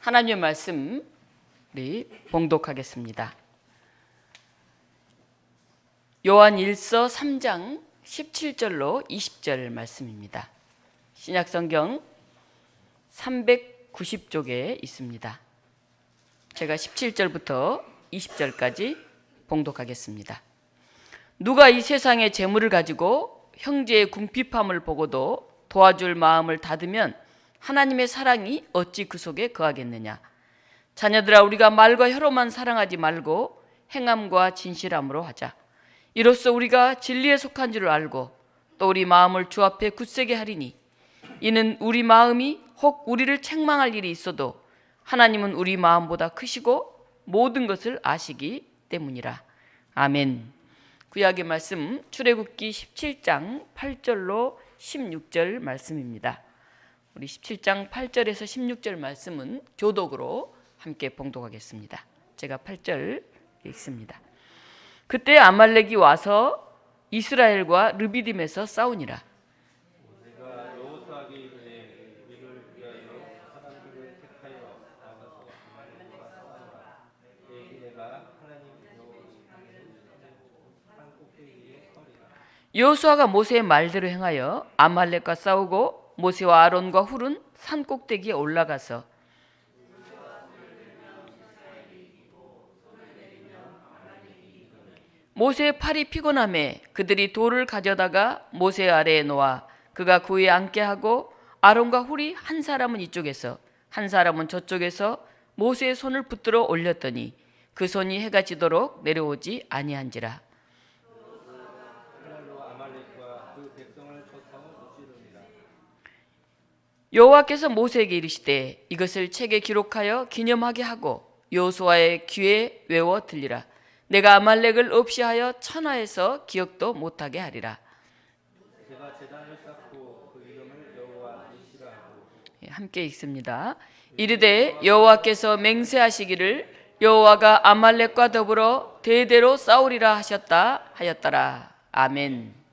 하나님의 말씀 우리 봉독하겠습니다. 요한 1서 3장 17절로 20절 말씀입니다. 신약성경 390쪽에 있습니다. 제가 17절부터 20절까지 봉독하겠습니다. 누가 이 세상의 재물을 가지고 형제의 궁핍함을 보고도 도와줄 마음을 닫으면 하나님의 사랑이 어찌 그 속에 거하겠느냐. 자녀들아, 우리가 말과 혀로만 사랑하지 말고 행함과 진실함으로 하자. 이로써 우리가 진리에 속한 줄 알고 또 우리 마음을 주 앞에 굳세게 하리니, 이는 우리 마음이 혹 우리를 책망할 일이 있어도 하나님은 우리 마음보다 크시고 모든 것을 아시기 때문이라. 아멘. 구약의 말씀 출애굽기 17장 8절로 16절 말씀입니다. 우리 17장 8절에서 16절 말씀은 교독으로 함께 봉독하겠습니다. 제가 8절 읽습니다. 그때 아말렉이 와서 이스라엘과 르비딤에서 싸우니라. 여호수아가 모세의 말대로 행하여 아말렉과 싸우고 모세와 아론과 훌은 산 꼭대기에 올라가서 모세의 팔이 피곤하매 그들이 돌을 가져다가 모세 아래에 놓아 그가 그 위에 앉게 하고 아론과 훌이 한 사람은 이쪽에서 한 사람은 저쪽에서 모세의 손을 붙들어 올렸더니 그 손이 해가 지도록 내려오지 아니한지라. 여호와께서 모세에게 이르시되 이것을 책에 기록하여 기념하게 하고 여호수아의 귀에 외워 들리라. 내가 아말렉을 없이 하여 천하에서 기억도 못하게 하리라. 함께 읽습니다. 이르되 여호와께서 맹세하시기를 여호와가 아말렉과 더불어 대대로 싸우리라 하였더라. 아멘.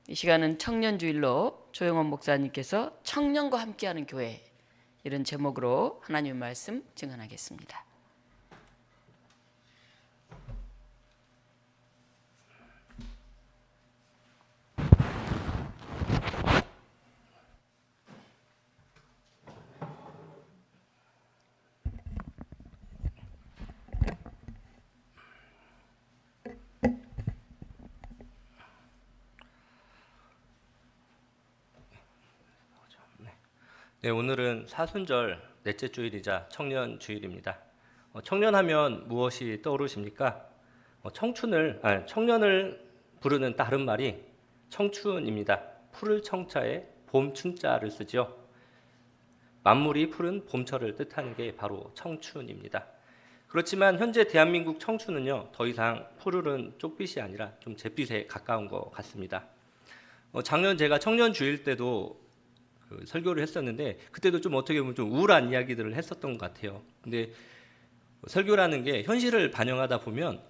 이 시간은 청년주일로 조영원 목사님께서 청년과 함께하는 교회, 이런 제목으로 하나님의 말씀 증언하겠습니다. 네, 오늘은 사순절 넷째 주일이자 청년 주일입니다. 청년하면 무엇이 떠오르십니까? 청년을 부르는 다른 말이 청춘입니다. 푸를 청자에 봄 춘자를 쓰죠. 만물이 푸른 봄철을 뜻하는 게 바로 청춘입니다. 그렇지만 현재 대한민국 청춘은요, 더 이상 푸르른 쪽빛이 아니라 좀 잿빛에 가까운 것 같습니다. 작년 제가 청년 주일 때도 설교를 했었는데 그때도 좀 어떻게 보면 좀 우울한 이야기들을 했었던 것 같아요. 근데 설교라는 게 현실을 반영하다 보면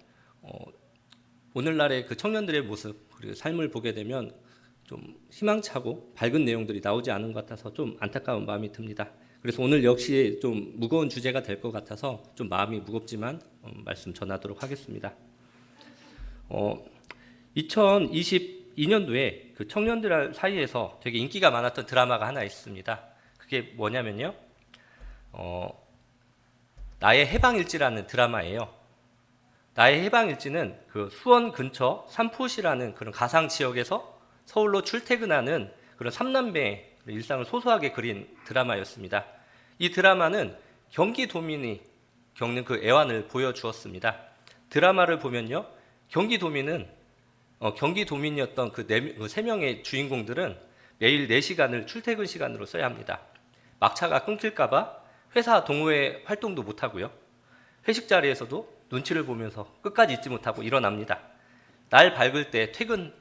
오늘날의 그 청년들의 모습 그리고 삶을 보게 되면 좀 희망차고 밝은 내용들이 나오지 않은 것 같아서 좀 안타까운 마음이 듭니다. 그래서 오늘 역시 좀 무거운 주제가 될 것 같아서 좀 마음이 무겁지만 말씀 전하도록 하겠습니다. 2022년도에 그 청년들 사이에서 되게 인기가 많았던 드라마가 하나 있습니다. 그게 뭐냐면요, 나의 해방일지라는 드라마예요. 나의 해방일지는 그 수원 근처 삼포시라는 그런 가상 지역에서 서울로 출퇴근하는 그런 삼남매의 일상을 소소하게 그린 드라마였습니다. 이 드라마는 경기도민이 겪는 그 애환을 보여주었습니다. 드라마를 보면요, 경기도민이었던 그 3명의 주인공들은 매일 4시간을 출퇴근 시간으로 써야 합니다. 막차가 끊길까봐 회사 동호회 활동도 못하고요. 회식 자리에서도 눈치를 보면서 끝까지 잊지 못하고 일어납니다. 날 밝을 때 퇴근을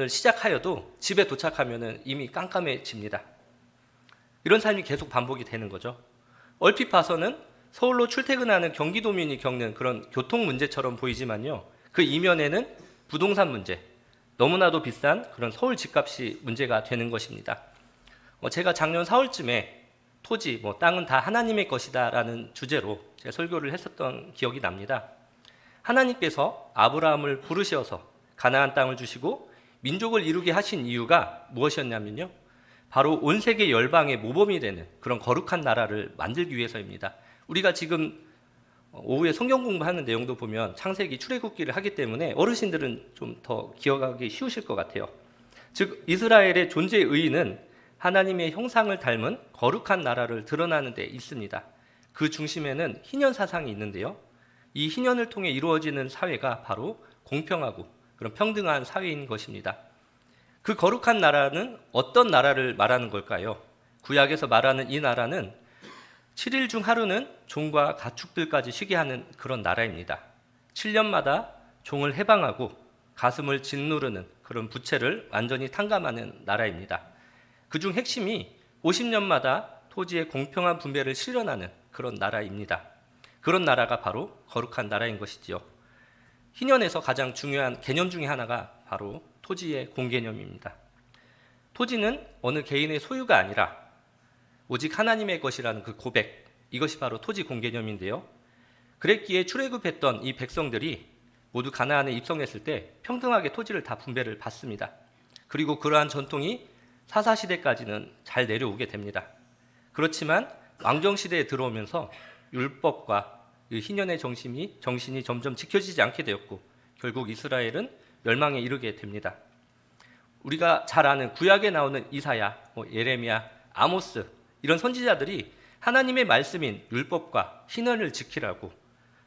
시작하여도 집에 도착하면 이미 깜깜해집니다. 이런 삶이 계속 반복이 되는 거죠. 얼핏 봐서는 서울로 출퇴근하는 경기도민이 겪는 그런 교통 문제처럼 보이지만요, 그 이면에는 부동산 문제, 너무나도 비싼 그런 서울 집값이 문제가 되는 것입니다. 제가 작년 4월쯤에 토지, 땅은 다 하나님의 것이다라는 주제로 제가 설교를 했었던 기억이 납니다. 하나님께서 아브라함을 부르셔서 가나안 땅을 주시고 민족을 이루게 하신 이유가 무엇이었냐면요. 바로 온 세계 열방의 모범이 되는 그런 거룩한 나라를 만들기 위해서입니다. 우리가 지금 오후에 성경 공부하는 내용도 보면 창세기 출애굽기를 하기 때문에 어르신들은 좀 더 기억하기 쉬우실 것 같아요. 즉 이스라엘의 존재 의의는 하나님의 형상을 닮은 거룩한 나라를 드러나는 데 있습니다. 그 중심에는 희년 사상이 있는데요. 이 희년을 통해 이루어지는 사회가 바로 공평하고 그런 평등한 사회인 것입니다. 그 거룩한 나라는 어떤 나라를 말하는 걸까요? 구약에서 말하는 이 나라는 7일 중 하루는 종과 가축들까지 쉬게 하는 그런 나라입니다. 7년마다 종을 해방하고 가슴을 짓누르는 그런 부채를 완전히 탕감하는 나라입니다. 그중 핵심이 50년마다 토지의 공평한 분배를 실현하는 그런 나라입니다. 그런 나라가 바로 거룩한 나라인 것이지요. 희년에서 가장 중요한 개념 중에 하나가 바로 토지의 공개념입니다. 토지는 어느 개인의 소유가 아니라 오직 하나님의 것이라는 그 고백, 이것이 바로 토지 공개념인데요. 그랬기에 출애굽했던 이 백성들이 모두 가나안에 입성했을 때 평등하게 토지를 다 분배를 받습니다. 그리고 그러한 전통이 사사시대까지는 잘 내려오게 됩니다. 그렇지만 왕정시대에 들어오면서 율법과 이 희년의 정신이 점점 지켜지지 않게 되었고 결국 이스라엘은 멸망에 이르게 됩니다. 우리가 잘 아는 구약에 나오는 이사야, 예레미야, 아모스 이런 선지자들이 하나님의 말씀인 율법과 희년을 지키라고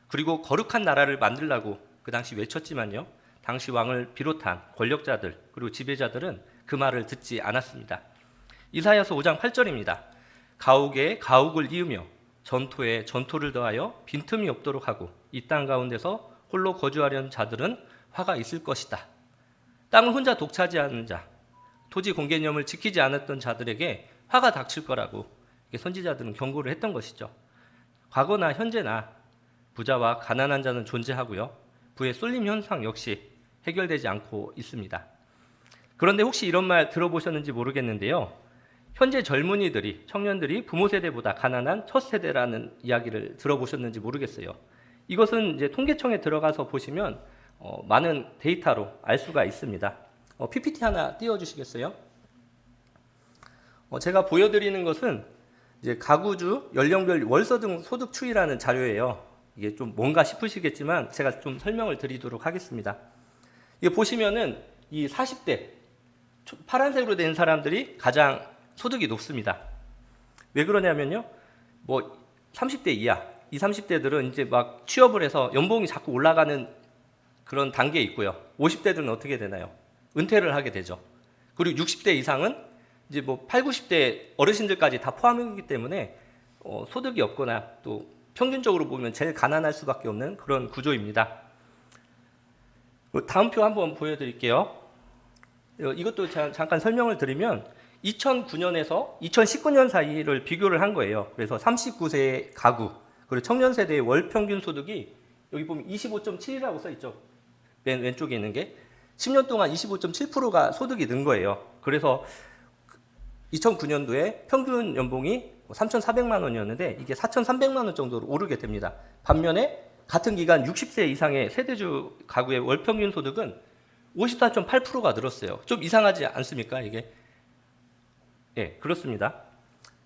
그리고 거룩한 나라를 만들라고 그 당시 외쳤지만요. 당시 왕을 비롯한 권력자들 그리고 지배자들은 그 말을 듣지 않았습니다. 이사야서 5장 8절입니다. 가옥에 가옥을 이으며 전토에 전토를 더하여 빈틈이 없도록 하고 이 땅 가운데서 홀로 거주하려는 자들은 화가 있을 것이다. 땅을 혼자 독차지하는 자, 토지 공개념을 지키지 않았던 자들에게 화가 닥칠 거라고 선지자들은 경고를 했던 것이죠. 과거나 현재나 부자와 가난한 자는 존재하고요. 부의 쏠림 현상 역시 해결되지 않고 있습니다. 그런데 혹시 이런 말 들어보셨는지 모르겠는데요. 현재 젊은이들이, 청년들이 부모 세대보다 가난한 첫 세대라는 이야기를 들어보셨는지 모르겠어요. 이것은 이제 통계청에 들어가서 보시면 많은 데이터로 알 수가 있습니다. PPT 하나 띄워주시겠어요? 제가 보여드리는 것은 이제 가구주 연령별 월서 등 소득 추이라는 자료예요. 이게 좀 뭔가 싶으시겠지만 제가 좀 설명을 드리도록 하겠습니다. 이게 보시면은 이 40대 파란색으로 된 사람들이 가장 소득이 높습니다. 왜 그러냐면요. 30대 이하, 20, 30대들은 이제 막 취업을 해서 연봉이 자꾸 올라가는 그런 단계에 있고요. 50대들은 어떻게 되나요? 은퇴를 하게 되죠. 그리고 60대 이상은 이제 8, 90대 어르신들까지 다 포함이기 때문에 소득이 없거나 또 평균적으로 보면 제일 가난할 수밖에 없는 그런 구조입니다. 다음 표 한번 보여드릴게요. 이것도 잠깐 설명을 드리면 2009년에서 2019년 사이를 비교를 한 거예요. 그래서 39세의 가구 그리고 청년 세대의 월 평균 소득이 여기 보면 25.7이라고 써 있죠. 맨 왼쪽에 있는 게 10년 동안 25.7%가 소득이 는 거예요. 그래서 2009년도에 평균 연봉이 3,400만 원이었는데 이게 4,300만 원 정도로 오르게 됩니다. 반면에 같은 기간 60세 이상의 세대주 가구의 월 평균 소득은 54.8%가 늘었어요. 좀 이상하지 않습니까, 이게? 예, 그렇습니다.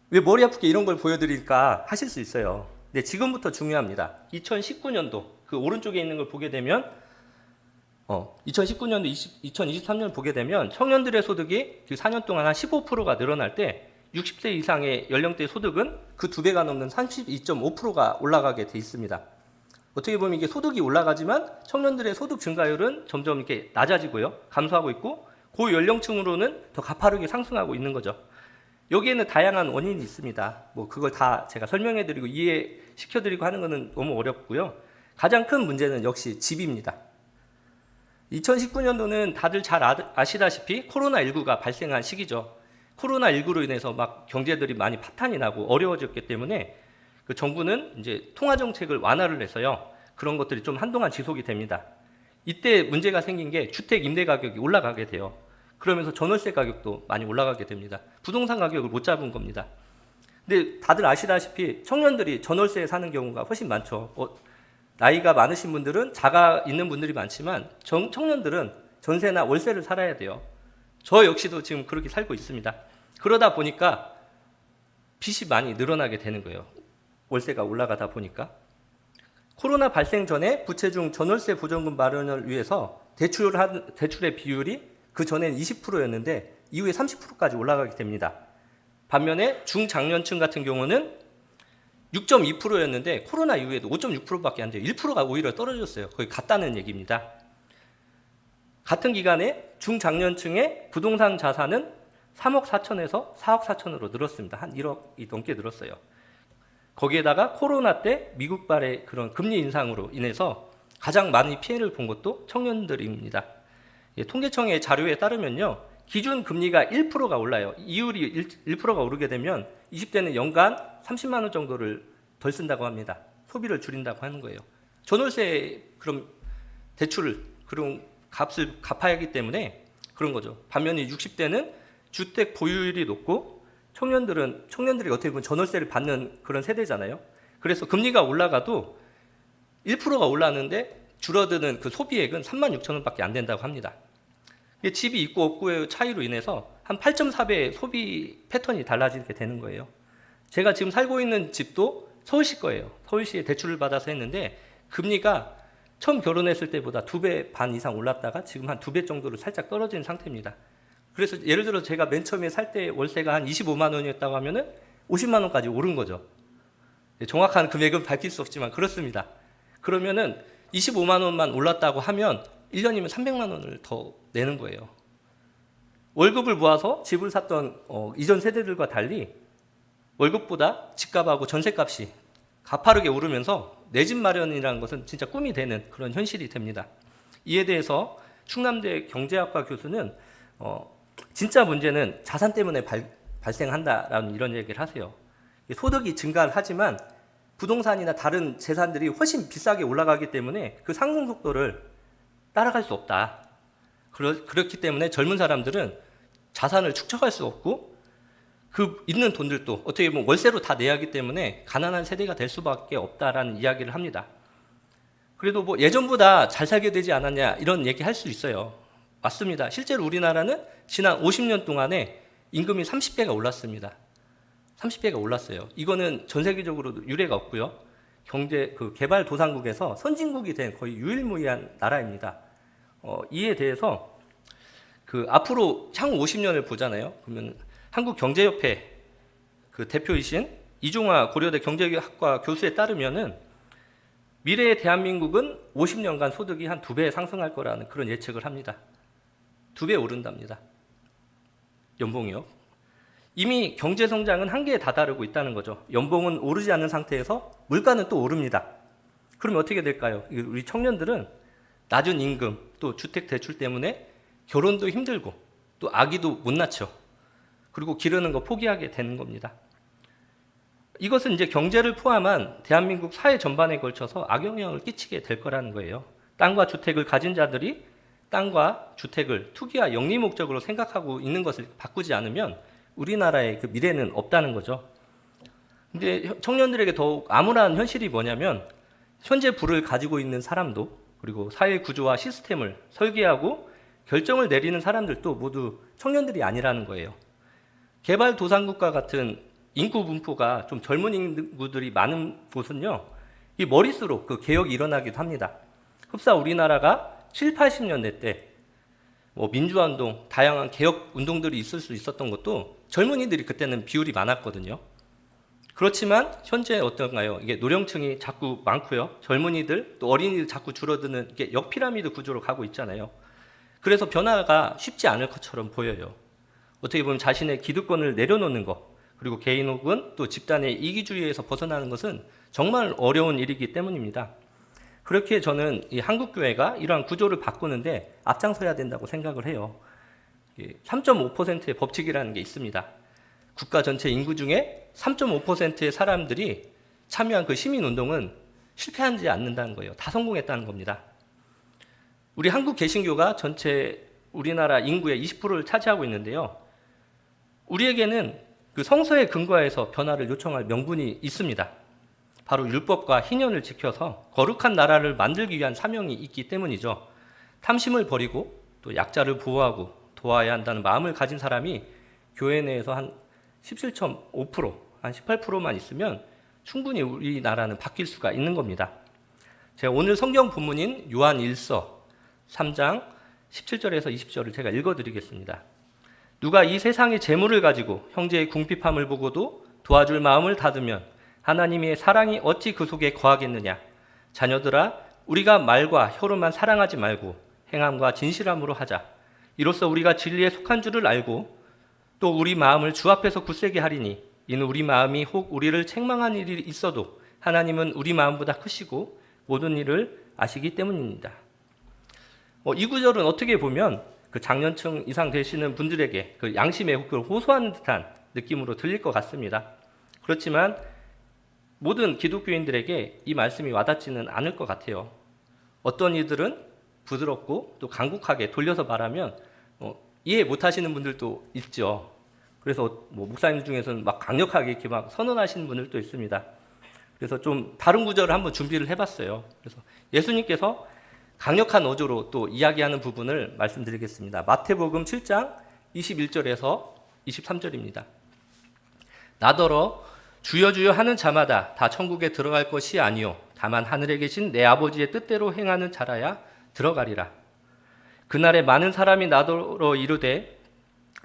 왜 머리 아프게 이런 걸 보여드릴까 하실 수 있어요. 근데 지금부터 중요합니다. 2019년도 그 오른쪽에 있는 걸 보게 되면 2019년도 2023년 보게 되면 청년들의 소득이 4년 동안 한 15%가 늘어날 때 60세 이상의 연령대 소득은 그 2배가 넘는 32.5%가 올라가게 돼 있습니다. 어떻게 보면 이게 소득이 올라가지만 청년들의 소득 증가율은 점점 이렇게 낮아지고요. 감소하고 있고 고연령층으로는 더 가파르게 상승하고 있는 거죠. 여기에는 다양한 원인이 있습니다. 그걸 다 제가 설명해드리고 이해시켜드리고 하는 것은 너무 어렵고요. 가장 큰 문제는 역시 집입니다. 2019년도는 다들 잘 아시다시피 코로나19가 발생한 시기죠. 코로나19로 인해서 막 경제들이 많이 파탄이 나고 어려워졌기 때문에 그 정부는 이제 통화 정책을 완화를 해서요. 그런 것들이 좀 한동안 지속이 됩니다. 이때 문제가 생긴 게 주택 임대 가격이 올라가게 돼요. 그러면서 전월세 가격도 많이 올라가게 됩니다. 부동산 가격을 못 잡은 겁니다. 근데 다들 아시다시피 청년들이 전월세에 사는 경우가 훨씬 많죠. 나이가 많으신 분들은 자가 있는 분들이 많지만 청년들은 전세나 월세를 살아야 돼요. 저 역시도 지금 그렇게 살고 있습니다. 그러다 보니까 빚이 많이 늘어나게 되는 거예요. 월세가 올라가다 보니까. 코로나 발생 전에 부채 중 전월세 보전금 마련을 위해서 대출의 비율이 그 전에는 20%였는데 이후에 30%까지 올라가게 됩니다. 반면에 중장년층 같은 경우는 6.2%였는데 코로나 이후에도 5.6%밖에 안 돼요. 1%가 오히려 떨어졌어요. 거의 같다는 얘기입니다. 같은 기간에 중장년층의 부동산 자산은 3억 4천에서 4억 4천으로 늘었습니다. 한 1억이 넘게 늘었어요. 거기에다가 코로나 때 미국발의 그런 금리 인상으로 인해서 가장 많이 피해를 본 것도 청년들입니다. 통계청의 자료에 따르면요. 기준 금리가 1%가 올라요. 이율이 1%가 오르게 되면 20대는 연간 30만 원 정도를 덜 쓴다고 합니다. 소비를 줄인다고 하는 거예요. 전월세 그럼 대출을 그런 값을 갚아야 하기 때문에 그런 거죠. 반면에 60대는 주택 보유율이 높고 청년들이 어떻게 보면 전월세를 받는 그런 세대잖아요. 그래서 금리가 올라가도 1%가 올랐는데 줄어드는 그 소비액은 3만 6천 원밖에 안 된다고 합니다. 집이 있고 없고의 차이로 인해서 한 8.4배의 소비 패턴이 달라지게 되는 거예요. 제가 지금 살고 있는 집도 서울시 거예요. 서울시에 대출을 받아서 했는데 금리가 처음 결혼했을 때보다 2배 반 이상 올랐다가 지금 한 2배 정도로 살짝 떨어진 상태입니다. 그래서 예를 들어 제가 맨 처음에 살 때 월세가 한 25만 원이었다고 하면은 50만 원까지 오른 거죠. 정확한 금액은 밝힐 수 없지만 그렇습니다. 그러면은 25만 원만 올랐다고 하면 1년이면 300만 원을 더 내는 거예요. 월급을 모아서 집을 샀던 이전 세대들과 달리 월급보다 집값하고 전세값이 가파르게 오르면서 내 집 마련이라는 것은 진짜 꿈이 되는 그런 현실이 됩니다. 이에 대해서 충남대 경제학과 교수는 진짜 문제는 자산 때문에 발생한다라는 이런 얘기를 하세요. 소득이 증가를 하지만 부동산이나 다른 재산들이 훨씬 비싸게 올라가기 때문에 그 상승 속도를 따라갈 수 없다. 그렇기 때문에 젊은 사람들은 자산을 축적할 수 없고 그 있는 돈들도 어떻게 보면 월세로 다 내야 하기 때문에 가난한 세대가 될 수밖에 없다라는 이야기를 합니다. 그래도 뭐 예전보다 잘 살게 되지 않았냐 이런 얘기 할 수 있어요. 맞습니다. 실제로 우리나라는 지난 50년 동안에 임금이 30배가 올랐습니다. 30배가 올랐어요. 이거는 전 세계적으로도 유례가 없고요. 개발도상국에서 선진국이 된 거의 유일무이한 나라입니다. 이에 대해서 앞으로 향후 50년을 보잖아요. 그러면 한국경제협회 그 대표이신 이종화 고려대 경제학과 교수에 따르면은 미래의 대한민국은 50년간 소득이 한 2배 상승할 거라는 그런 예측을 합니다. 2배 오른답니다. 연봉이요. 이미 경제 성장은 한계에 다다르고 있다는 거죠. 연봉은 오르지 않는 상태에서 물가는 또 오릅니다. 그러면 어떻게 될까요? 우리 청년들은 낮은 임금 또 주택 대출 때문에 결혼도 힘들고 또 아기도 못 낳죠. 그리고 기르는 거 포기하게 되는 겁니다. 이것은 이제 경제를 포함한 대한민국 사회 전반에 걸쳐서 악영향을 끼치게 될 거라는 거예요. 땅과 주택을 가진 자들이 땅과 주택을 투기와 영리 목적으로 생각하고 있는 것을 바꾸지 않으면 우리나라의 그 미래는 없다는 거죠. 근데 청년들에게 더욱 암울한 현실이 뭐냐면 현재 부를 가지고 있는 사람도 그리고 사회 구조와 시스템을 설계하고 결정을 내리는 사람들도 모두 청년들이 아니라는 거예요. 개발도상국과 같은 인구 분포가 좀 젊은 인구들이 많은 곳은요, 이 머릿수로 그 개혁이 일어나기도 합니다. 흡사 우리나라가 7, 80년대 때 민주화운동, 다양한 개혁 운동들이 있을 수 있었던 것도 젊은이들이 그때는 비율이 많았거든요. 그렇지만 현재 어떤가요? 이게 노령층이 자꾸 많고요. 젊은이들 또 어린이들 자꾸 줄어드는 이게 역피라미드 구조로 가고 있잖아요. 그래서 변화가 쉽지 않을 것처럼 보여요. 어떻게 보면 자신의 기득권을 내려놓는 것, 그리고 개인 혹은 또 집단의 이기주의에서 벗어나는 것은 정말 어려운 일이기 때문입니다. 그렇게 저는 이 한국교회가 이러한 구조를 바꾸는데 앞장서야 된다고 생각을 해요. 3.5%의 법칙이라는 게 있습니다. 국가 전체 인구 중에 3.5%의 사람들이 참여한 그 시민운동은 실패하지 않는다는 거예요. 다 성공했다는 겁니다. 우리 한국 개신교가 전체 우리나라 인구의 20%를 차지하고 있는데요. 우리에게는 그 성서에 근거해서 변화를 요청할 명분이 있습니다. 바로 율법과 희년을 지켜서 거룩한 나라를 만들기 위한 사명이 있기 때문이죠. 탐심을 버리고 또 약자를 보호하고 도와야 한다는 마음을 가진 사람이 교회 내에서 한 17.5%, 한 18%만 있으면 충분히 우리나라는 바뀔 수가 있는 겁니다. 제가 오늘 성경 본문인 요한 1서 3장 17절에서 20절을 제가 읽어드리겠습니다. 누가 이 세상의 재물을 가지고 형제의 궁핍함을 보고도 도와줄 마음을 닫으면 하나님의 사랑이 어찌 그 속에 거하겠느냐. 자녀들아, 우리가 말과 혀로만 사랑하지 말고 행함과 진실함으로 하자. 이로써 우리가 진리에 속한 줄을 알고 또 우리 마음을 주 앞에서 굳세게 하리니 이는 우리 마음이 혹 우리를 책망한 일이 있어도 하나님은 우리 마음보다 크시고 모든 일을 아시기 때문입니다. 이 구절은 어떻게 보면 그 장년층 이상 되시는 분들에게 그 양심의 혹을 호소하는 듯한 느낌으로 들릴 것 같습니다. 그렇지만 모든 기독교인들에게 이 말씀이 와닿지는 않을 것 같아요. 어떤 이들은 부드럽고 또 간곡하게 돌려서 말하면 이해 못하시는 분들도 있죠. 그래서 목사님 중에서는 막 강력하게 이렇게 막 선언하시는 분들도 있습니다. 그래서 좀 다른 구절을 한번 준비를 해봤어요. 그래서 예수님께서 강력한 어조로 또 이야기하는 부분을 말씀드리겠습니다. 마태복음 7장 21절에서 23절입니다. 나더러 주여 주여 하는 자마다 다 천국에 들어갈 것이 아니요 다만 하늘에 계신 내 아버지의 뜻대로 행하는 자라야 들어가리라. 그날에 많은 사람이 나더러 이르되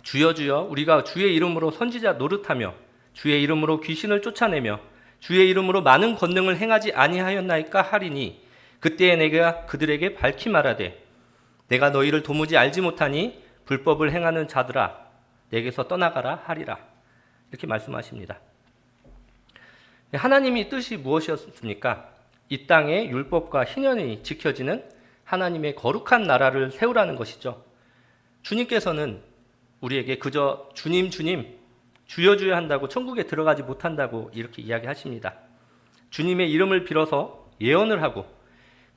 주여 주여 우리가 주의 이름으로 선지자 노릇하며 주의 이름으로 귀신을 쫓아내며 주의 이름으로 많은 권능을 행하지 아니하였나이까 하리니 그때에 내가 그들에게 밝히 말하되 내가 너희를 도무지 알지 못하니 불법을 행하는 자들아 내게서 떠나가라 하리라. 이렇게 말씀하십니다. 하나님의 뜻이 무엇이었습니까? 이 땅에 율법과 희년이 지켜지는 하나님의 거룩한 나라를 세우라는 것이죠. 주님께서는 우리에게 그저 주님 주님 주여 주여 한다고 천국에 들어가지 못한다고 이렇게 이야기하십니다. 주님의 이름을 빌어서 예언을 하고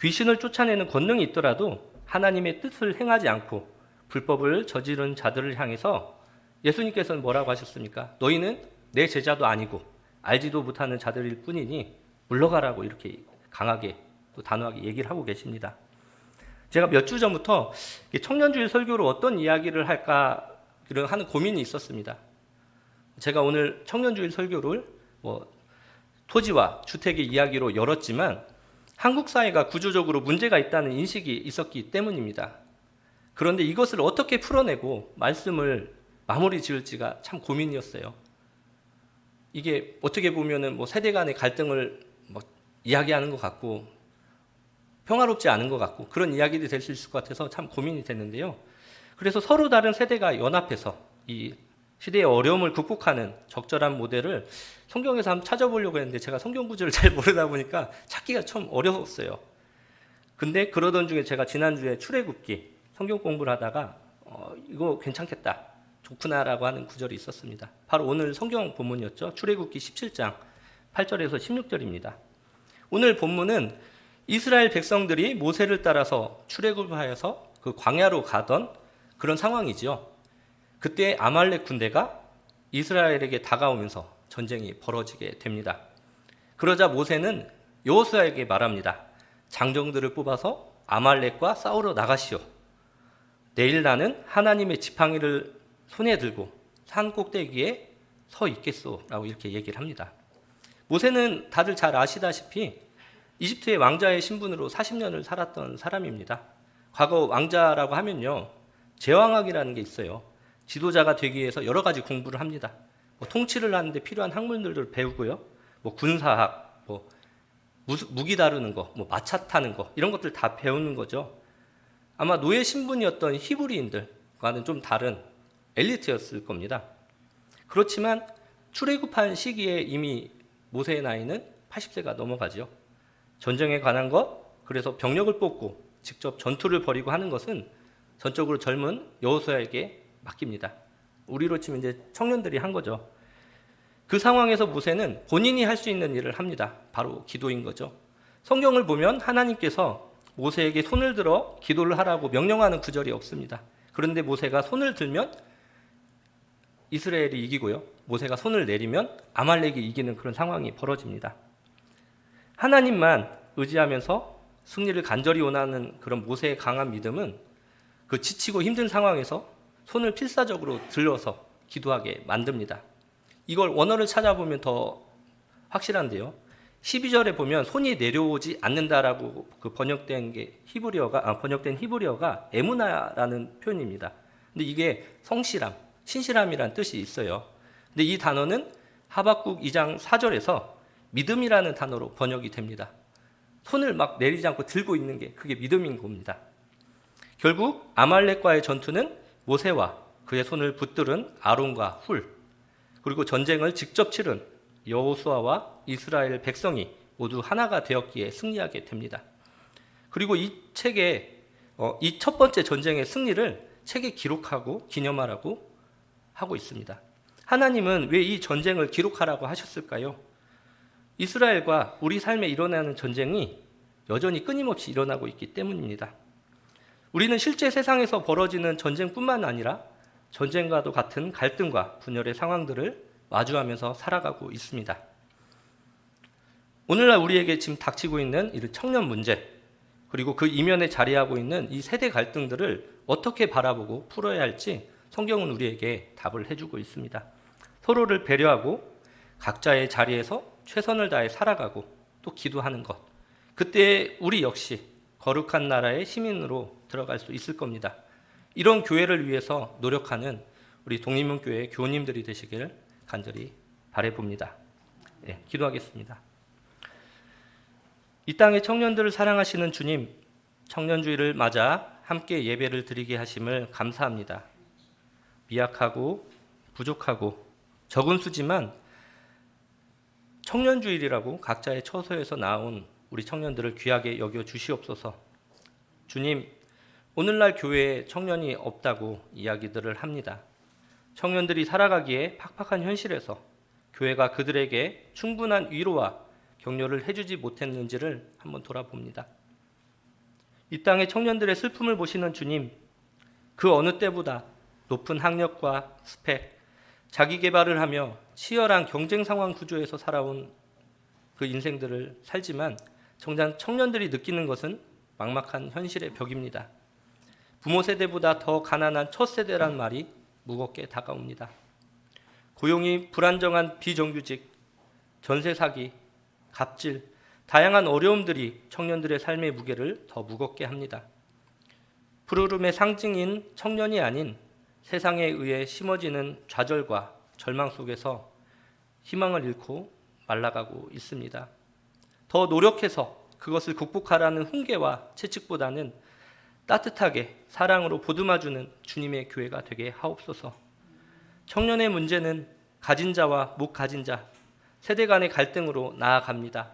귀신을 쫓아내는 권능이 있더라도 하나님의 뜻을 행하지 않고 불법을 저지른 자들을 향해서 예수님께서는 뭐라고 하셨습니까? 너희는 내 제자도 아니고 알지도 못하는 자들일 뿐이니 물러가라고 이렇게 강하게 또 단호하게 얘기를 하고 계십니다. 제가 몇 주 전부터 청년주일 설교로 어떤 이야기를 할까 하는 고민이 있었습니다. 제가 오늘 청년주일 설교를 토지와 주택의 이야기로 열었지만 한국 사회가 구조적으로 문제가 있다는 인식이 있었기 때문입니다. 그런데 이것을 어떻게 풀어내고 말씀을 마무리 지을지가 참 고민이었어요. 이게 어떻게 보면은 세대 간의 갈등을 이야기하는 것 같고 평화롭지 않은 것 같고 그런 이야기들이 될 수 있을 것 같아서 참 고민이 됐는데요. 그래서 서로 다른 세대가 연합해서 이 시대의 어려움을 극복하는 적절한 모델을 성경에서 한번 찾아보려고 했는데 제가 성경 구절을 잘 모르다 보니까 찾기가 참 어려웠어요. 근데 그러던 중에 제가 지난주에 출애굽기 성경 공부를 하다가 이거 괜찮겠다, 좋구나라고 하는 구절이 있었습니다. 바로 오늘 성경 본문이었죠. 출애굽기 17장 8절에서 16절입니다. 오늘 본문은 이스라엘 백성들이 모세를 따라서 출애굽하여서 그 광야로 가던 그런 상황이지요. 그때 아말렉 군대가 이스라엘에게 다가오면서 전쟁이 벌어지게 됩니다. 그러자 모세는 여호수아에게 말합니다. 장정들을 뽑아서 아말렉과 싸우러 나가시오. 내일 나는 하나님의 지팡이를 손에 들고 산 꼭대기에 서 있겠소 라고 이렇게 얘기를 합니다. 모세는 다들 잘 아시다시피 이집트의 왕자의 신분으로 40년을 살았던 사람입니다. 과거 왕자라고 하면요, 제왕학이라는 게 있어요. 지도자가 되기 위해서 여러 가지 공부를 합니다. 통치를 하는데 필요한 학문들을 배우고요. 군사학, 무기 다루는 거, 마차 타는 거 이런 것들 다 배우는 거죠. 아마 노예 신분이었던 히브리인들과는 좀 다른 엘리트였을 겁니다. 그렇지만 출애굽한 시기에 이미 모세의 나이는 80세가 넘어가죠. 전쟁에 관한 것, 그래서 병력을 뽑고 직접 전투를 벌이고 하는 것은 전적으로 젊은 여호수아에게 맡깁니다. 우리로 치면 이제 청년들이 한 거죠. 그 상황에서 모세는 본인이 할 수 있는 일을 합니다. 바로 기도인 거죠. 성경을 보면 하나님께서 모세에게 손을 들어 기도를 하라고 명령하는 구절이 없습니다. 그런데 모세가 손을 들면 이스라엘이 이기고요. 모세가 손을 내리면 아말렉이 이기는 그런 상황이 벌어집니다. 하나님만 의지하면서 승리를 간절히 원하는 그런 모세의 강한 믿음은 그 지치고 힘든 상황에서 손을 필사적으로 들어서 기도하게 만듭니다. 이걸 원어를 찾아보면 더 확실한데요. 12절에 보면 손이 내려오지 않는다라고 그 번역된 히브리어가 에무나라는 표현입니다. 근데 이게 성실함, 신실함이라는 뜻이 있어요. 근데 이 단어는 하박국 2장 4절에서 믿음이라는 단어로 번역이 됩니다. 손을 막 내리지 않고 들고 있는 게 그게 믿음인 겁니다. 결국 아말렉과의 전투는 모세와 그의 손을 붙들은 아론과 훌, 그리고 전쟁을 직접 치른 여호수아와 이스라엘 백성이 모두 하나가 되었기에 승리하게 됩니다. 그리고 이 책에 이 첫 번째 전쟁의 승리를 책에 기록하고 기념하라고 하고 있습니다. 하나님은 왜 이 전쟁을 기록하라고 하셨을까요? 이스라엘과 우리 삶에 일어나는 전쟁이 여전히 끊임없이 일어나고 있기 때문입니다. 우리는 실제 세상에서 벌어지는 전쟁뿐만 아니라 전쟁과도 같은 갈등과 분열의 상황들을 마주하면서 살아가고 있습니다. 오늘날 우리에게 지금 닥치고 있는 이 청년 문제, 그리고 그 이면에 자리하고 있는 이 세대 갈등들을 어떻게 바라보고 풀어야 할지 성경은 우리에게 답을 해주고 있습니다. 서로를 배려하고 각자의 자리에서 최선을 다해 살아가고 또 기도하는 것, 그때 우리 역시 거룩한 나라의 시민으로 들어갈 수 있을 겁니다. 이런 교회를 위해서 노력하는 우리 독립문교회 교우님들이 되시길 간절히 바라봅니다. 네, 기도하겠습니다. 이 땅의 청년들을 사랑하시는 주님, 청년주의를 맞아 함께 예배를 드리게 하심을 감사합니다. 미약하고 부족하고 적은 수지만 청년주일이라고 각자의 처소에서 나온 우리 청년들을 귀하게 여겨 주시옵소서. 주님, 오늘날 교회에 청년이 없다고 이야기들을 합니다. 청년들이 살아가기에 팍팍한 현실에서 교회가 그들에게 충분한 위로와 격려를 해주지 못했는지를 한번 돌아봅니다. 이 땅의 청년들의 슬픔을 보시는 주님, 그 어느 때보다 높은 학력과 스펙, 자기 개발을 하며 치열한 경쟁 상황 구조에서 살아온 그 인생들을 살지만 정작 청년들이 느끼는 것은 막막한 현실의 벽입니다. 부모 세대보다 더 가난한 첫 세대란 말이 무겁게 다가옵니다. 고용이 불안정한 비정규직, 전세 사기, 갑질, 다양한 어려움들이 청년들의 삶의 무게를 더 무겁게 합니다. 푸르름의 상징인 청년이 아닌 세상에 의해 심어지는 좌절과 절망 속에서 희망을 잃고 말라가고 있습니다. 더 노력해서 그것을 극복하라는 훈계와 채찍보다는 따뜻하게 사랑으로 보듬어주는 주님의 교회가 되게 하옵소서. 청년의 문제는 가진 자와 못 가진 자, 세대 간의 갈등으로 나아갑니다.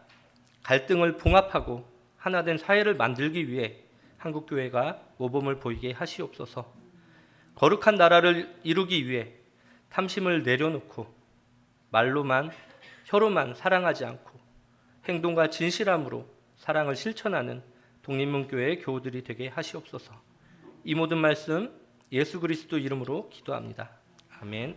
갈등을 봉합하고 하나된 사회를 만들기 위해 한국교회가 모범을 보이게 하시옵소서. 거룩한 나라를 이루기 위해 탐심을 내려놓고 말로만 혀로만 사랑하지 않고 행동과 진실함으로 사랑을 실천하는 독립문교회의 교우들이 되게 하시옵소서. 이 모든 말씀 예수 그리스도 이름으로 기도합니다. 아멘.